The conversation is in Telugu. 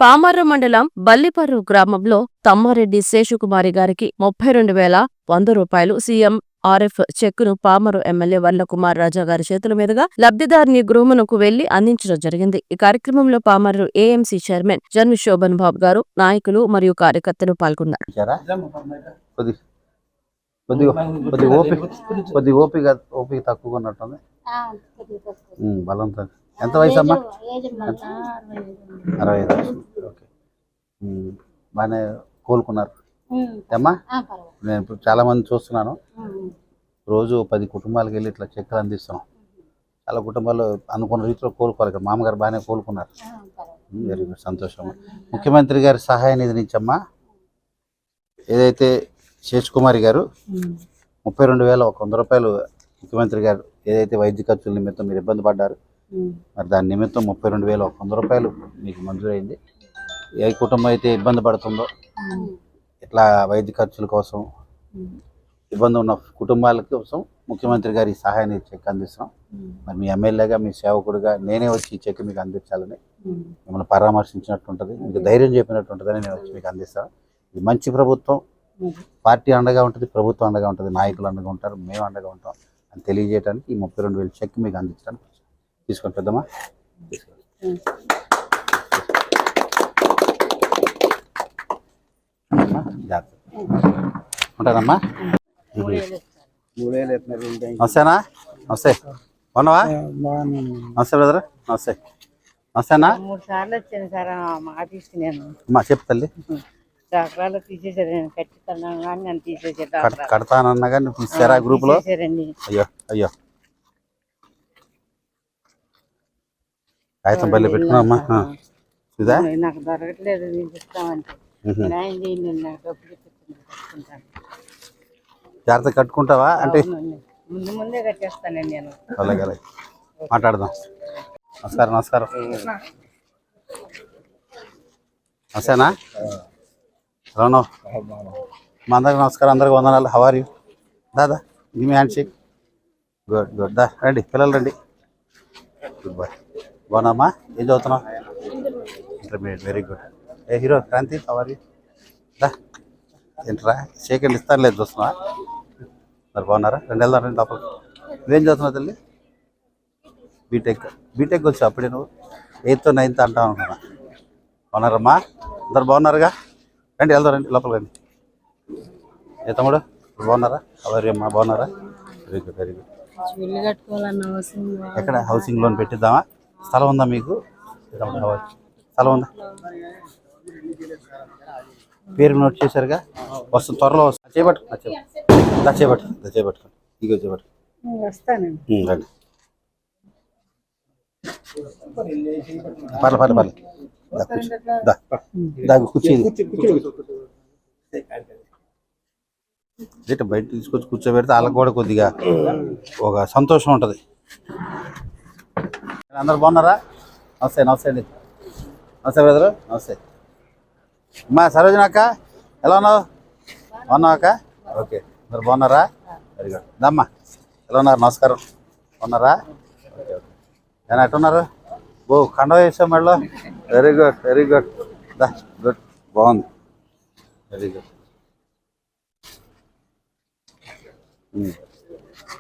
పామర్రు మండలం బల్లిపర్రు గ్రామంలో తమ్మారెడ్డి శేషుకుమారి గారికి 32,100 రూపాయలు సీఎం ఆర్ఎఫ్ చెక్కును పామరు ఎమ్మెల్యే వల్లకుమార్ రాజా గారి చేతుల మీదుగా లబ్ధిదారుని గృహమునకు వెళ్లి అందించడం జరిగింది. ఈ కార్యక్రమంలో పామర్రు ఏఎంసీ చైర్మన్ జన్మి శోభన్ బాబు గారు, నాయకులు మరియు కార్యకర్తలు పాల్గొన్నారు. ఓపిక తక్కువ ఉన్నట్టుంది. బలంతో ఎంత వయసు అమ్మా? 65. ఓకే, బాగానే కోలుకున్నారు అమ్మా. నేను ఇప్పుడు చాలా మంది చూస్తున్నాను, రోజు 10 కుటుంబాలకు వెళ్ళి ఇట్లా చెక్కలు అందిస్తున్నాం. చాలా కుటుంబాలు అనుకున్న రీతిలో కోలుకోవాలి. మామగారు బాగానే కోలుకున్నారు. వెరీ గుడ్, సంతోషం. ముఖ్యమంత్రి గారి సహాయ నిధి నుంచి అమ్మా ఏదైతే శేషకుమారి గారు 32,100 రూపాయలు ముఖ్యమంత్రి గారు ఏదైతే వైద్య ఖర్చుల నిమిత్తం మీరు ఇబ్బంది పడ్డారు, మరి దాని నిమిత్తం 32,100 రూపాయలు మీకు మంజూరైంది. ఏ కుటుంబం అయితే ఇబ్బంది పడుతుందో, ఇట్లా వైద్య ఖర్చుల కోసం ఇబ్బంది ఉన్న కుటుంబాల కోసం ముఖ్యమంత్రి గారి సహాయాన్ని చెక్ అందిస్తున్నాం. మరి మీ ఎమ్మెల్యేగా, మీ సేవకుడిగా నేనే వచ్చి ఈ చెక్ మీకు అందించాలని, మిమ్మల్ని పరామర్శించినట్టు ఉంటుంది, మీకు ధైర్యం చెప్పినట్టు ఉంటుందని నేను వచ్చి మీకు అందిస్తాను. ఇది మంచి ప్రభుత్వం, పార్టీ అండగా ఉంటుంది, ప్రభుత్వం అండగా ఉంటుంది, నాయకులు అండగా ఉంటారు, మేము అండగా ఉంటాం అని తెలియజేయడానికి ఈ 32,000 చెక్ మీకు అందించడానికి తీసుకోండి. పెద్దమ్మా జాగ్రత్త ఉంటానమ్మా. నమస్తేనా? నమస్తే, బాగున్నావా? నమస్తే బ్రదర్, నమస్తే. నమస్తేనా? 3 సార్లు వచ్చాను సార్ మా ఆఫీస్కి. నేను అమ్మా చెప్పు తల్లి. డాక్టర్లు తీసేసారు, నేను కట్టిస్తాను కానీ నన్ను తీసేసారు. కడతానన్నా కానీ తీసారా గ్రూప్లో? అయ్యో అయ్యో, కాగితం పల్లె పెట్టుకున్నామ్మా. ఇదా నాకు దొరకట్లేదు, తీసిస్తామంటే జాగ్రత్త కట్టుకుంటావా? అంటే ముందే కట్టేస్తానండి నేను. అలాగే అలాగే మాట్లాడదాం. నమస్కారం. నమస్కారం. నమస్తేనా? ఎలా ఉన్నావు? మా అందరికి నమస్కారం, అందరికి వందనాలు. How are you? దాదా give me hand shake. Good good, దా రండి పిల్లలు రండి. Good boy. బాగున్నామ్మా? ఏం చదువుతున్నావు? Intermediate, very good. ఏ hero Kranti, how are you? దా ఏంట్రా షేక్ హ్యాండ్ ఇస్తాను లేదు చూస్తున్నా. మరి బాగున్నారా? వెళ్దాం రండి లోపలికి. నువ్వేం చదువుతున్నావు తల్లి? బీటెక్. బీటెక్ వచ్చి అప్పుడే నువ్వు 8th 9th అంటావు అనుకున్నా. బాగున్నారమ్మా? అందరు బాగున్నారుగా? రండి వెళ్దాం, రండి లోపలికి రండి. ఏ తమ్ముడు బాగున్నారా? అవరి అమ్మా బాగున్నారా? Very good, very good. ఎక్కడ హౌసింగ్ లోన్ పెట్టిద్దామా? స్థలం ఉందా మీకు? స్థలం ఉందా? పేరు నోట్ చేశారుగా, వస్తుంది త్వరలో వస్తుంది. చేపట్టు చేపట్టుకోండి. ఇగో చేపట్టు. రండి. పర్లేదు కూర్చో. బయట తీసుకొచ్చి కూర్చోబెడితే వాళ్ళకి కూడా కొద్దిగా ఒక సంతోషం ఉంటుంది. అందరు బాగున్నారా? నమస్తే. నమస్తే అండి. నమస్తే బ్రదరు. నమస్తే అమ్మా. సరోజన అక్క ఎలా ఉన్నావు? బాగున్నావు అక్క? ఓకే, అందరు బాగున్నారా? Very good. దమ్మా ఎలా ఉన్నారు? నమస్కారం. బాగున్నారా? Okay okay. నేను ఎట్టున్నారు? కండ వేసాం మెడలో. Very good, very good. దా గుడ్, బాగుంది, వెరీ గుడ్.